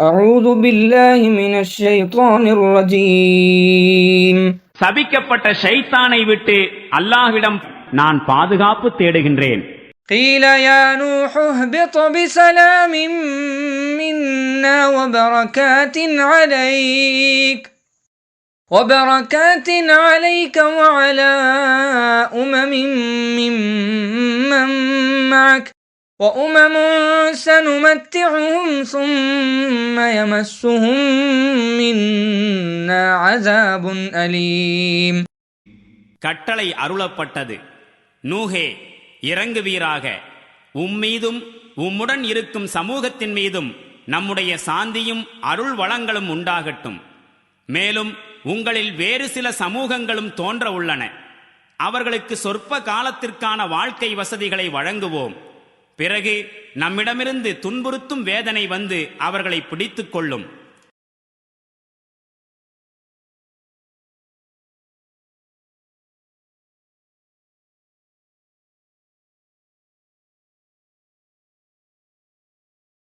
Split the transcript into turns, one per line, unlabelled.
أعوذ بالله من الشيطان الرجيم.
சபிக்கப்பட்ட ஷைத்தானை விட்டு அல்லாஹ்விடம் நான் பாதுகாப்பு தேடுகின்றேன்.
قيل يا نوح اهبط بسلام منا وبركات عليك وعلى ممن معك وأمم سنمتعهم ثم يمسهم منا عذاب أليم.
கட்டளை அருளப்பட்டது. நூஹே, இறங்குவீராக. உம்மீதும் உம்முடன் இருக்கும் சமூகத்தின் மீதும் நம்முடைய சாந்தியும் அருள் வளங்களும் உண்டாகட்டும். மேலும் உங்களில் வேறு சில சமூகங்களும் தோன்ற உள்ளன. அவர்களுக்கு சொற்ப காலத்திற்கான வாழ்க்கை வசதிகளை வழங்குவோம். பிறகு நம்மிடமிருந்து துன்புறுத்தும் வேதனை வந்து அவர்களை பிடித்துக் கொள்ளும்.